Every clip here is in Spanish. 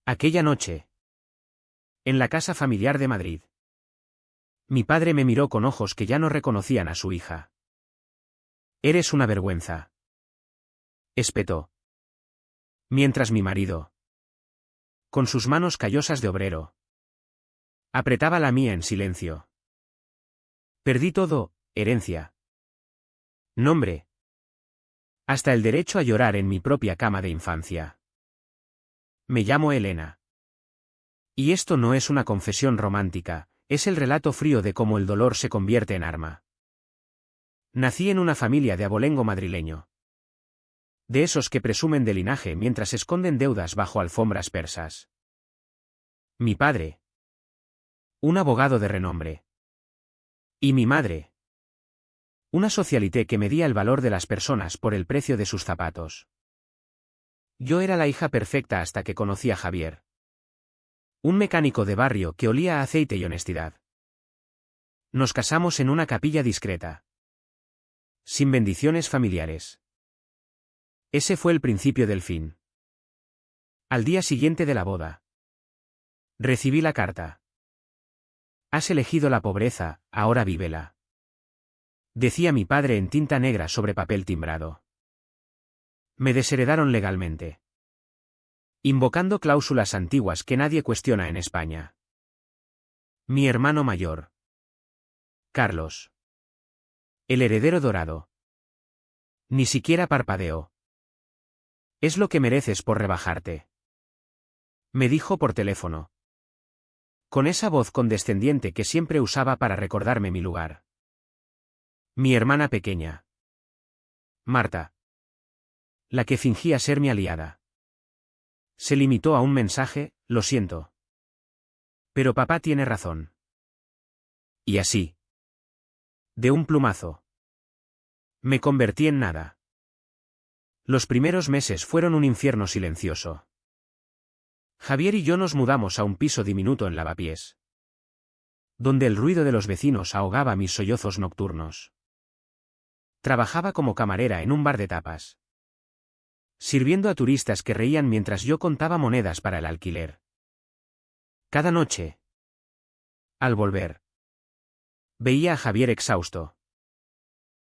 Aquella noche. En la casa familiar de Madrid. Mi padre me miró con ojos que ya no reconocían a su hija. Eres una vergüenza. Espetó. Mientras mi marido, con sus manos callosas de obrero, apretaba la mía en silencio. Perdí todo, herencia, nombre, hasta el derecho a llorar en mi propia cama de infancia. Me llamo Elena. Y esto no es una confesión romántica, es el relato frío de cómo el dolor se convierte en arma. Nací en una familia de abolengo madrileño. De esos que presumen de linaje mientras esconden deudas bajo alfombras persas. Mi padre, un abogado de renombre. Y mi madre, una socialité que medía el valor de las personas por el precio de sus zapatos. Yo era la hija perfecta hasta que conocí a Javier. Un mecánico de barrio que olía a aceite y honestidad. Nos casamos en una capilla discreta. Sin bendiciones familiares. Ese fue el principio del fin. Al día siguiente de la boda. Recibí la carta. Has elegido la pobreza, ahora vívela. Decía mi padre en tinta negra sobre papel timbrado. Me desheredaron legalmente. Invocando cláusulas antiguas que nadie cuestiona en España. Mi hermano mayor. Carlos. El heredero dorado. Ni siquiera parpadeó. Es lo que mereces por rebajarte. Me dijo por teléfono. Con esa voz condescendiente que siempre usaba para recordarme mi lugar. Mi hermana pequeña. Marta. La que fingía ser mi aliada. Se limitó a un mensaje, lo siento. Pero papá tiene razón. Y así. De un plumazo. Me convertí en nada. Los primeros meses fueron un infierno silencioso. Javier y yo nos mudamos a un piso diminuto en Lavapiés, donde el ruido de los vecinos ahogaba mis sollozos nocturnos. Trabajaba como camarera en un bar de tapas, sirviendo a turistas que reían mientras yo contaba monedas para el alquiler. Cada noche, al volver, veía a Javier exhausto,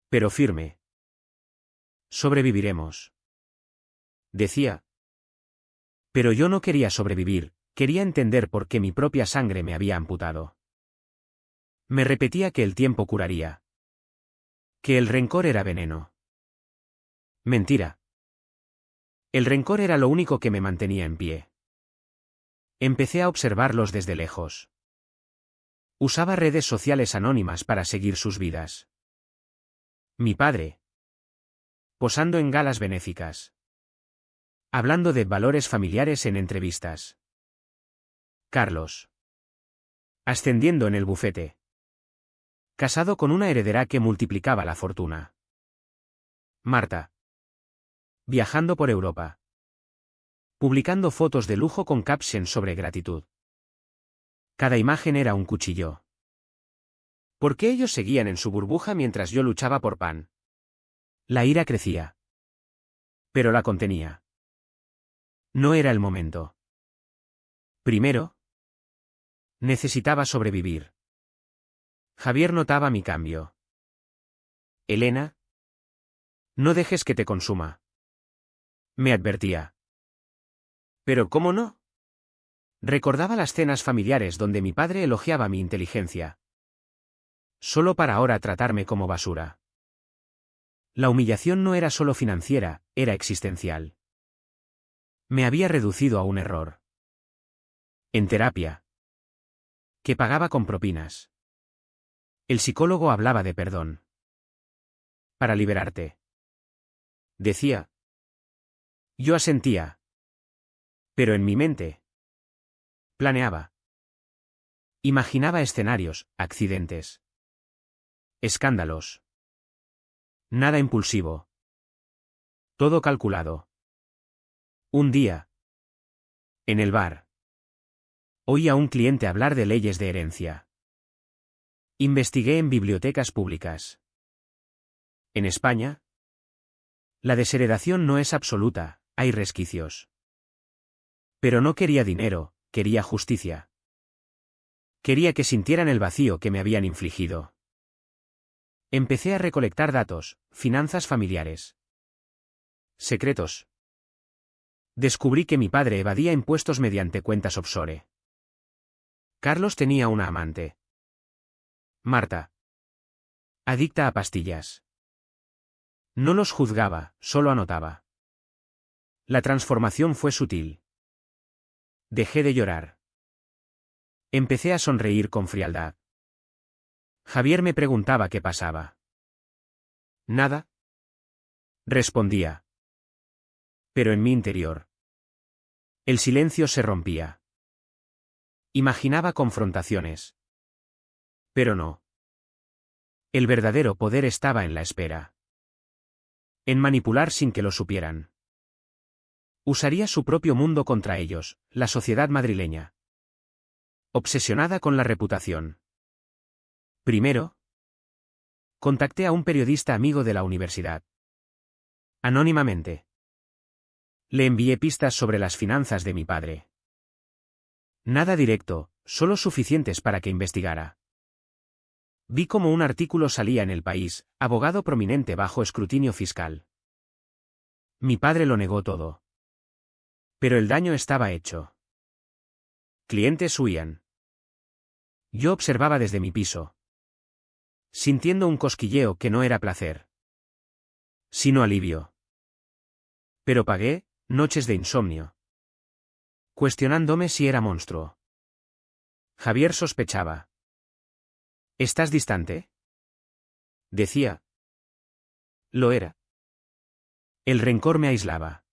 pero firme. Sobreviviremos, decía. Pero yo no quería sobrevivir, quería entender por qué mi propia sangre me había amputado. Me repetía que el tiempo curaría. Que el rencor era veneno. Mentira. El rencor era lo único que me mantenía en pie. Empecé a observarlos desde lejos. Usaba redes sociales anónimas para seguir sus vidas. Mi padre. Posando en galas benéficas. Hablando de valores familiares en entrevistas. Carlos. Ascendiendo en el bufete. Casado con una heredera que multiplicaba la fortuna. Marta. Viajando por Europa. Publicando fotos de lujo con captions sobre gratitud. Cada imagen era un cuchillo. ¿Por qué ellos seguían en su burbuja mientras yo luchaba por pan? La ira crecía. Pero la contenía. No era el momento. Primero, necesitaba sobrevivir. Javier notaba mi cambio. Elena, no dejes que te consuma. Me advertía. Pero ¿cómo no? Recordaba las cenas familiares donde mi padre elogiaba mi inteligencia. Solo para ahora tratarme como basura. La humillación no era solo financiera, era existencial. Me había reducido a un error. En terapia. Que pagaba con propinas. El psicólogo hablaba de perdón. Para liberarte. Decía. Yo asentía. Pero en mi mente. Planeaba. Imaginaba escenarios, accidentes. Escándalos. Nada impulsivo. Todo calculado. Un día. En el bar. Oí a un cliente hablar de leyes de herencia. Investigué en bibliotecas públicas. En España, la desheredación no es absoluta, hay resquicios. Pero no quería dinero, quería justicia. Quería que sintieran el vacío que me habían infligido. Empecé a recolectar datos, finanzas familiares. Secretos. Descubrí que mi padre evadía impuestos mediante cuentas offshore. Carlos tenía una amante. Marta. Adicta a pastillas. No los juzgaba, solo anotaba. La transformación fue sutil. Dejé de llorar. Empecé a sonreír con frialdad. Javier me preguntaba qué pasaba. Nada. Respondía. Pero en mi interior. El silencio se rompía. Imaginaba confrontaciones. Pero no. El verdadero poder estaba en la espera. En manipular sin que lo supieran. Usaría su propio mundo contra ellos, la sociedad madrileña. Obsesionada con la reputación. Primero, contacté a un periodista amigo de la universidad. Anónimamente. Le envié pistas sobre las finanzas de mi padre. Nada directo, solo suficientes para que investigara. Vi cómo un artículo salía en El País, abogado prominente bajo escrutinio fiscal. Mi padre lo negó todo. Pero el daño estaba hecho. Clientes huían. Yo observaba desde mi piso. Sintiendo un cosquilleo que no era placer, sino alivio. Pero pagué, noches de insomnio. Cuestionándome si era monstruo. Javier sospechaba. ¿Estás distante? Decía. Lo era. El rencor me aislaba.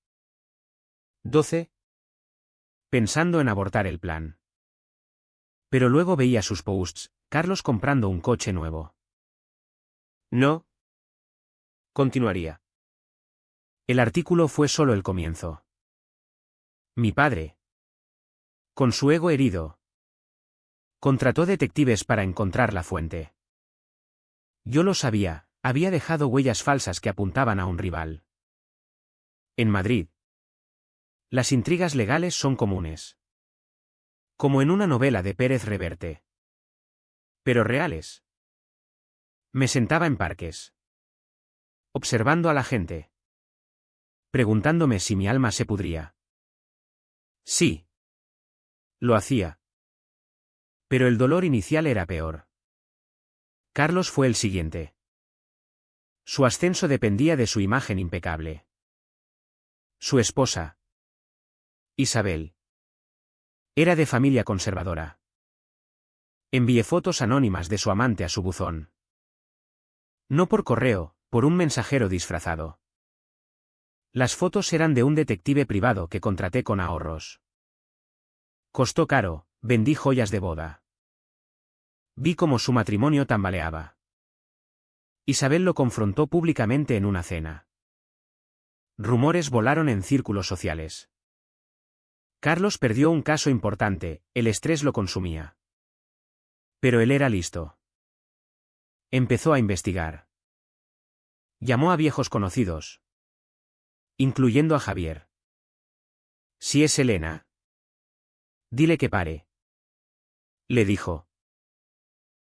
12. Pensando en abortar el plan. Pero luego veía sus posts, Carlos comprando un coche nuevo. No. Continuaría. El artículo fue solo el comienzo. Mi padre, con su ego herido, contrató detectives para encontrar la fuente. Yo lo sabía, había dejado huellas falsas que apuntaban a un rival. En Madrid, las intrigas legales son comunes. Como en una novela de Pérez Reverte. Pero reales. Me sentaba en parques. Observando a la gente. Preguntándome si mi alma se pudría. Sí. Lo hacía. Pero el dolor inicial era peor. Carlos fue el siguiente. Su ascenso dependía de su imagen impecable. Su esposa, Isabel, era de familia conservadora. Envié fotos anónimas de su amante a su buzón. No por correo, por un mensajero disfrazado. Las fotos eran de un detective privado que contraté con ahorros. Costó caro, vendí joyas de boda. Vi cómo su matrimonio tambaleaba. Isabel lo confrontó públicamente en una cena. Rumores volaron en círculos sociales. Carlos perdió un caso importante, el estrés lo consumía. Pero él era listo. Empezó a investigar. Llamó a viejos conocidos. Incluyendo a Javier. Si es Elena. Dile que pare. Le dijo.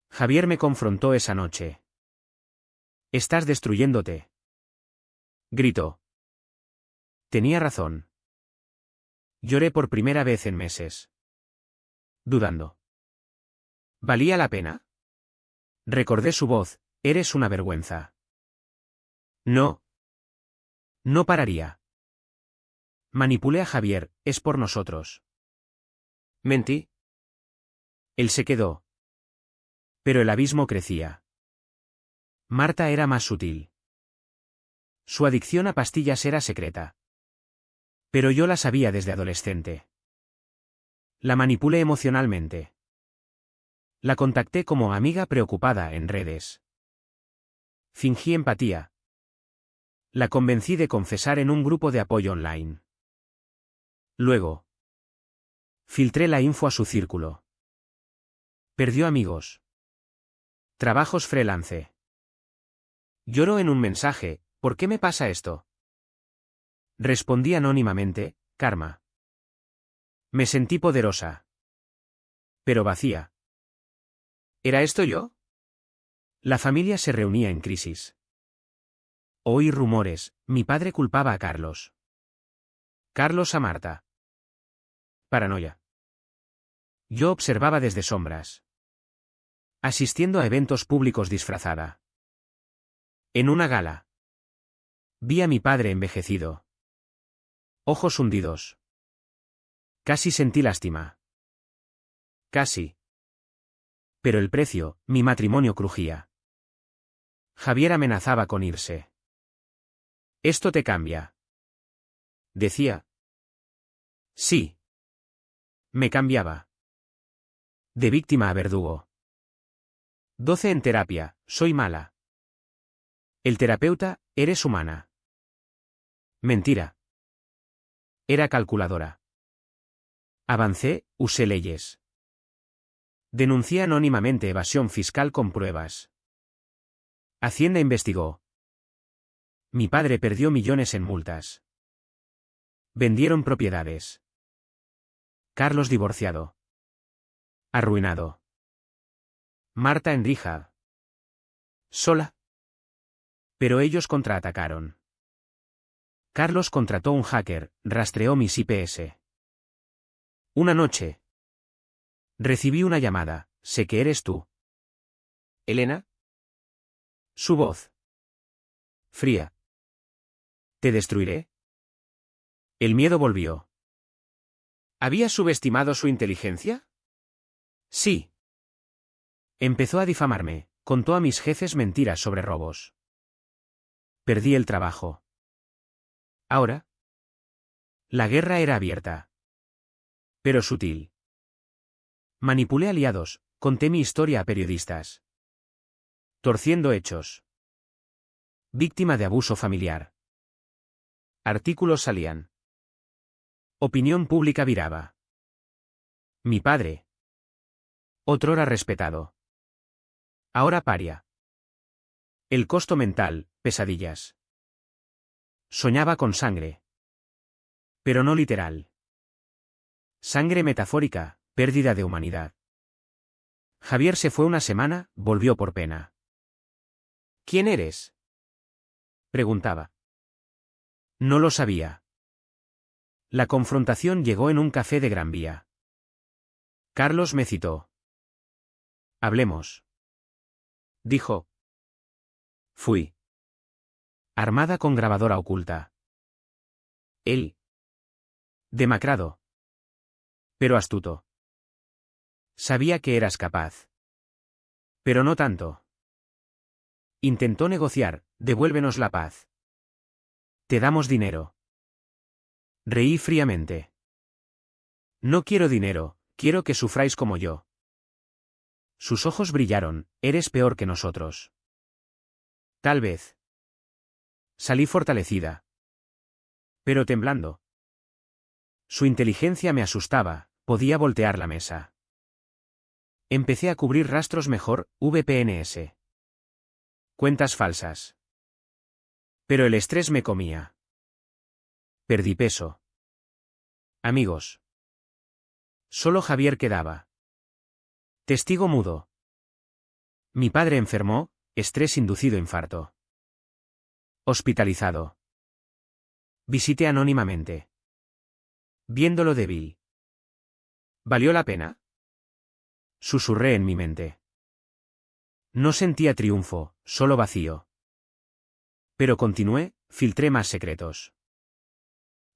Javier me confrontó esa noche. Estás destruyéndote. Gritó. Tenía razón. Lloré por primera vez en meses. Dudando. ¿Valía la pena? Recordé su voz, eres una vergüenza. No. No pararía. Manipulé a Javier, es por nosotros. Mentí. Él se quedó. Pero el abismo crecía. Marta era más sutil. Su adicción a pastillas era secreta. Pero yo la sabía desde adolescente. La manipulé emocionalmente. La contacté como amiga preocupada en redes. Fingí empatía. La convencí de confesar en un grupo de apoyo online. Luego, filtré la info a su círculo. Perdió amigos. Trabajos freelance. Lloró en un mensaje, ¿por qué me pasa esto? Respondí anónimamente, karma. Me sentí poderosa. Pero vacía. ¿Era esto yo? La familia se reunía en crisis. Oí rumores, mi padre culpaba a Carlos. Carlos a Marta. Paranoia. Yo observaba desde sombras. Asistiendo a eventos públicos disfrazada. En una gala. Vi a mi padre envejecido. Ojos hundidos. Casi sentí lástima. Casi. Pero el precio, mi matrimonio crujía. Javier amenazaba con irse. Esto te cambia. Decía. Sí. Me cambiaba. De víctima a verdugo. 12 en terapia, soy mala. El terapeuta, eres humana. Mentira. Era calculadora. Avancé, usé leyes. Denuncié anónimamente evasión fiscal con pruebas. Hacienda investigó. Mi padre perdió millones en multas. Vendieron propiedades. Carlos divorciado. Arruinado. Marta en rehab. Sola. Pero ellos contraatacaron. Carlos contrató un hacker, rastreó mis IPS. Una noche. Recibí una llamada, sé que eres tú. ¿Elena? Su voz. Fría. ¿Te destruiré? El miedo volvió. ¿Habías subestimado su inteligencia? Sí. Empezó a difamarme, contó a mis jefes mentiras sobre robos. Perdí el trabajo. Ahora. La guerra era abierta. Pero sutil. Manipulé aliados, conté mi historia a periodistas. Torciendo hechos. Víctima de abuso familiar. Artículos salían. Opinión pública viraba. Mi padre. Otrora respetado. Ahora paria. El costo mental, pesadillas. Soñaba con sangre. Pero no literal. Sangre metafórica, pérdida de humanidad. Javier se fue una semana, volvió por pena. ¿Quién eres? Preguntaba. No lo sabía. La confrontación llegó en un café de Gran Vía. Carlos me citó. Hablemos. Dijo. Fui. Armada con grabadora oculta. Él. Demacrado. Pero astuto. Sabía que eras capaz. Pero no tanto. Intentó negociar, devuélvenos la paz. Te damos dinero. Reí fríamente. No quiero dinero, quiero que sufráis como yo. Sus ojos brillaron, eres peor que nosotros. Tal vez. Salí fortalecida. Pero temblando. Su inteligencia me asustaba, podía voltear la mesa. Empecé a cubrir rastros mejor, VPNs. Cuentas falsas. Pero el estrés me comía. Perdí peso. Amigos. Solo Javier quedaba. Testigo mudo. Mi padre enfermó, estrés inducido infarto. Hospitalizado. Visité anónimamente. Viéndolo débil. ¿Valió la pena? Susurré en mi mente. No sentía triunfo, solo vacío. Pero continué, filtré más secretos.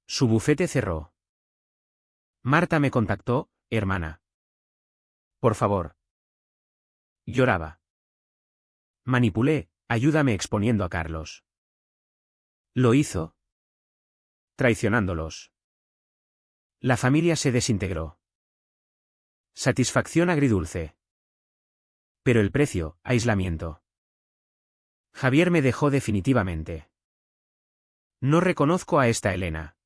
Su bufete cerró. Marta me contactó, hermana. Por favor. Lloraba. Manipulé, ayúdame exponiendo a Carlos. Lo hizo. Traicionándolos. La familia se desintegró. Satisfacción agridulce. Pero el precio, aislamiento. Javier me dejó definitivamente. No reconozco a esta Elena.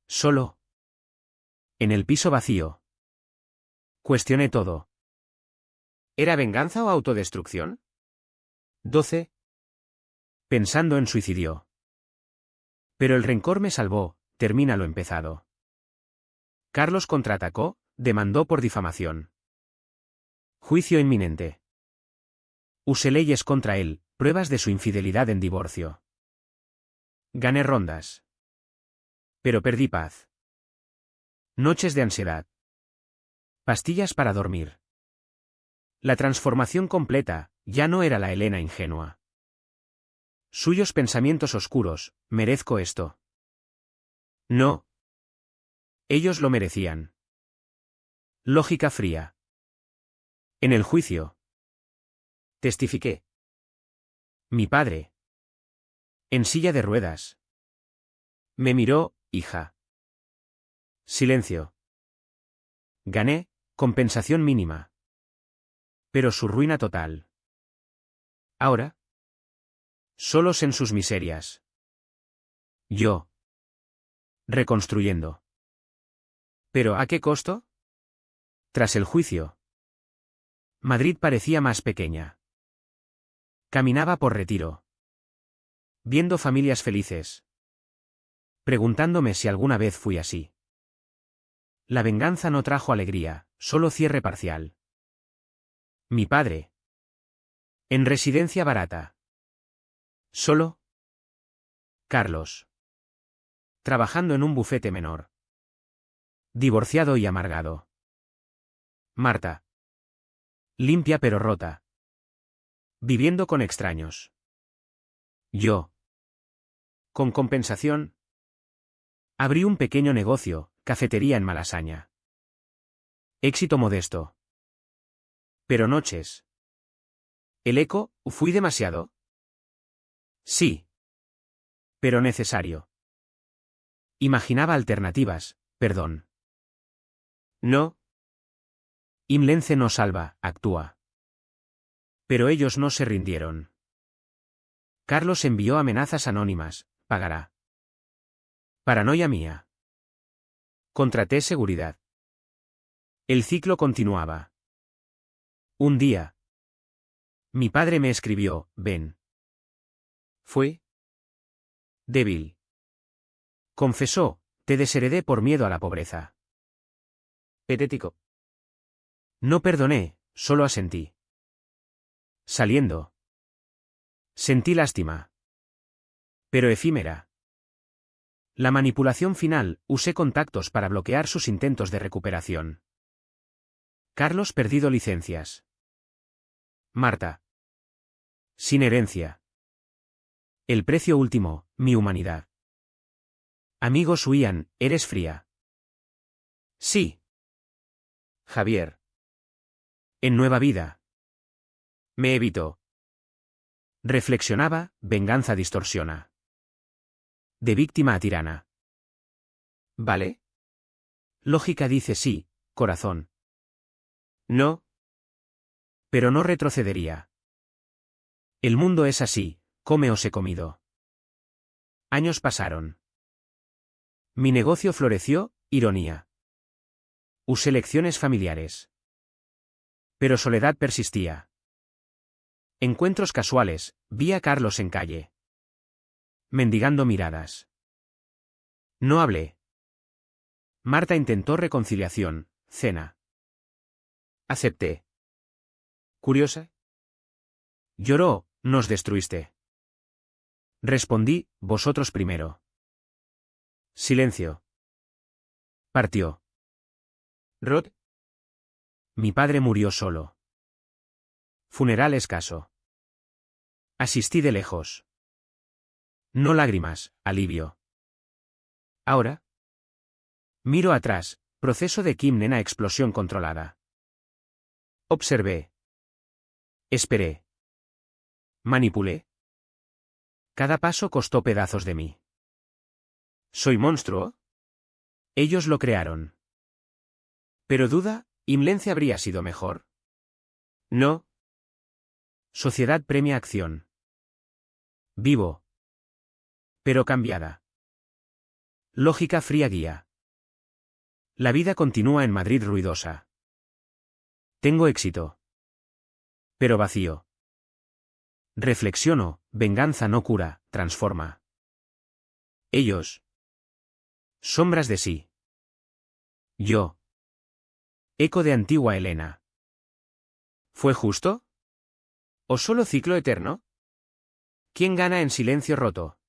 Solo. En el piso vacío. Cuestioné todo. ¿Era venganza o autodestrucción? 12. Pensando en suicidio. Pero el rencor me salvó, termina lo empezado. Carlos contraatacó, demandó por difamación. Juicio inminente. Usé leyes contra él, pruebas de su infidelidad en divorcio. Gané rondas. Pero perdí paz. Noches de ansiedad. Pastillas para dormir. La transformación completa, ya no era la Elena ingenua. Suyos pensamientos oscuros, ¿merezco esto? No. Ellos lo merecían. Lógica fría. En el juicio. Testifiqué. Mi padre. En silla de ruedas. Me miró, hija. Silencio. Gané, compensación mínima. Pero su ruina total. Ahora. Solos en sus miserias. Yo. Reconstruyendo. ¿Pero a qué costo? Tras el juicio. Madrid parecía más pequeña. Caminaba por Retiro. Viendo familias felices. Preguntándome si alguna vez fui así. La venganza no trajo alegría, solo cierre parcial. Mi padre. En residencia barata. Solo. Carlos. Trabajando en un bufete menor. Divorciado y amargado. Marta. Limpia pero rota. Viviendo con extraños. Yo. Con compensación. Abrí un pequeño negocio, cafetería en Malasaña. Éxito modesto. Pero noches. ¿El eco, fui demasiado? Sí. Pero necesario. Imaginaba alternativas, perdón. No. Imlence no salva, actúa. Pero ellos no se rindieron. Carlos envió amenazas anónimas, pagará. Paranoia mía. Contraté seguridad. El ciclo continuaba. Un día. Mi padre me escribió, ven. Fue débil. Confesó, te desheredé por miedo a la pobreza. Patético. No perdoné, solo asentí. Saliendo. Sentí lástima. Pero efímera. La manipulación final, usé contactos para bloquear sus intentos de recuperación. Carlos perdido licencias. Marta. Sin herencia. El precio último, mi humanidad. Amigos huían, eres fría. Sí. Javier. En Nueva Vida. Me evitó. Reflexionaba, venganza distorsiona. De víctima a tirana. ¿Vale? Lógica dice sí, corazón. No. Pero no retrocedería. El mundo es así, come o se comido. Años pasaron. Mi negocio floreció, ironía. Usé lecciones familiares. Pero soledad persistía. Encuentros casuales, vi a Carlos en calle. Mendigando miradas. No hablé. Marta intentó reconciliación, cena. Acepté. ¿Curiosa? Lloró, nos destruiste. Respondí, vosotros primero. Silencio. Partió. Rod. Mi padre murió solo. Funeral escaso. Asistí de lejos. No lágrimas, alivio. Ahora. Miro atrás, proceso de Kim Nena explosión controlada. Observé. Esperé. Manipulé. Cada paso costó pedazos de mí. ¿Soy monstruo? Ellos lo crearon. Pero duda, Imlence habría sido mejor. No. Sociedad premia acción. Vivo. Pero cambiada. Lógica fría guía. La vida continúa en Madrid ruidosa. Tengo éxito. Pero vacío. Reflexiono, venganza no cura, transforma. Ellos. Sombras de sí. Yo. Eco de antigua Helena. ¿Fue justo? ¿O solo ciclo eterno? ¿Quién gana en silencio roto?